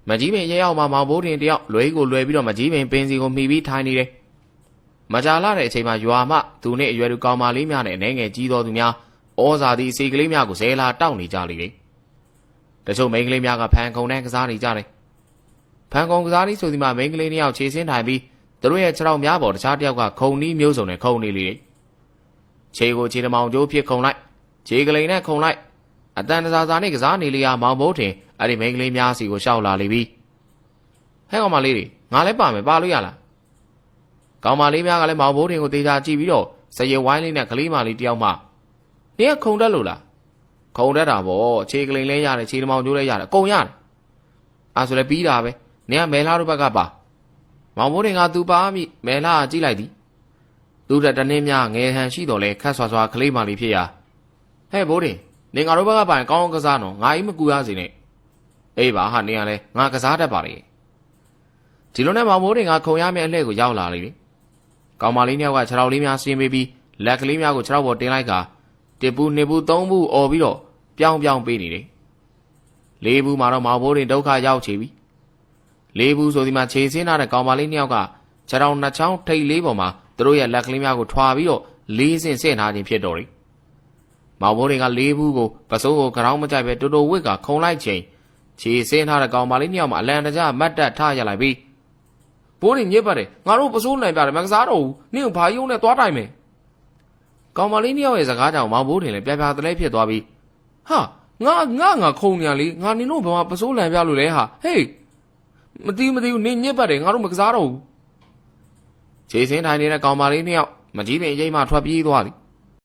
မကြီးပင်ရဲရောက်မှမောင်ဘိုးတင်တယောက်လွဲကိုလွယ်ပြီးတော့မကြီးပင်ပင်စီကိုမှီပြီးထိုင်နေတယ်မကြာလာတဲ့အချိန်မှာရွာမှသူနဲ့အရွယ်သူကောင်မလေးများနဲ့အနေငယ်ကြီးတော်သူများဩဇာသည့်အစီကလေးများကိုဇဲလာတောက်နေကြလေတယ်တချို့မိန်းကလေးများကဖန်ခုံနဲ့ကစားနေကြတယ်ဖန်ခုံကစားနည်းဆိုဒီမှာမိန်းကလေးနှစ်ယောက်ခြေဆင်းထိုင်ပြီးသူတို့ရဲ့ခြေထောက်များပေါ်တခြားတစ်ယောက်ကခုံနည်းမျိုးစုံနဲ့ခုံနေလေတယ်ခြေကိုခြေတမောင်ကျိုးဖြစ်ခုံလိုက်ခြေကလေးနဲ့ခုံလိုက်အတန်တစားစားနဲ့ကစားနေလေရမောင်ဘိုးတင်အဲ့ဒီမိန်းကလေးများစီကိုရှောက်လာလေပြီဟဲ့ကောင်မလေးတွေငါလည်းပါမယ်ပါလို့ရလားကောင်မလေးများကလည်းမောင်ဘိုးတင်ကိုတေချာကြည့်ပြီးတော့စရဲဝိုင်းလေးနဲ့ကလေးမလေးတယောက်မှနင်ကခုံတက်လို့လားခုံတက်တာပေါ့ခြေကလေးလဲရတယ်ခြေတမောင်ကျိုးလဲရတယ်အကုန်ရတယ်အဲ့ဆိုလည်းပြီးတာပဲနင်ကမဲလာတို့ဘက်ကပါမောင်ဘိုးတင်ကသူပါမိမဲလာကြည့်လိုက်သည်သူတက်တနည်းများငယ်ဟန်ရှိတော်လဲခတ်ဆွာဆွာကလေးမလေးဖြစ်ရာဟဲ့ဘိုးတင်နင်ငါတို့ဘက်ကပိုင်ကောင်းကစားနော်ငါအိမ်မကူရစေနဲ့အေးပါဟာနင်ကလည်းငါကစားတတ်ပါလေဒီလိုနဲ့မောင်ဘိုးတင်ကခုံရမယ့်အလှည့်ကိုရောက်လာလေကောင်မလေးနှစ်ယောက်ကခြေထောက်လေးများဆင်းပေးပြီးလက်ကလေးများကိုခြေထောက်ပေါ်တင်လိုက်ကတစ်ဘူးနှစ်ဘူးသုံးဘူးអော်ပြီးတော့ပြောင်းပေးနေတယ်လေးဘူးမှာတော့မောင်ဘိုးတင်ဒုက္ခရောက်ချေပြီလေးဘူးဆိုဒီမှာခြေဆင်းထားတဲ့ကောင်မလေးနှစ်ယောက်ကခြေထောက်နှစ်ချောင်းထိတ်လေးပေါ်မှာသူတို့ရဲ့လက်ကလေးများကိုထွာပြီးတော့လေးစင်ဆင့်ထားခြင်းဖြစ်တော်တယ်မောင်ဘိုးတင်ကလေးဘူးကိုပစိုးကိုကြောင်းမကြိုက်ပဲတူတူဝစ်ကခုံလိုက်ချိန်ခြေဆင်းထားတဲ့ကောင်မလေးနှစ်ယောက်မှာအလံတကြားမတ်တက်ထားရလိုက်ပြီးဘိုးတင်ညစ်ပတ်တယ်ငါတို့ပစိုးနိုင်ပြတယ်မကစားတော့ဘူးနင့်ကိုဘာယုံနဲ့သွားတိုင်မယ်ကောင်မလေးနှစ်ယောက်ရဲ့စကားကြောင့်မောင်ဘိုးတင်လည်းပြပြတလဲဖြစ်သွားပြီးဟာငါခုံညာလေးငါနင်တို့ဘာမှပစိုးလန်ပြလို့လဲဟာဟေးမတီးဘူးနင်ညစ်ပတ်တယ်ငါတို့မကစားတော့ဘူးခြေစင်းထိုင်နေတဲ့ကောင်မလေးနှစ်ယောက်မကြီးပင်ရိမ်မှထွက်ပြေးသွားသည်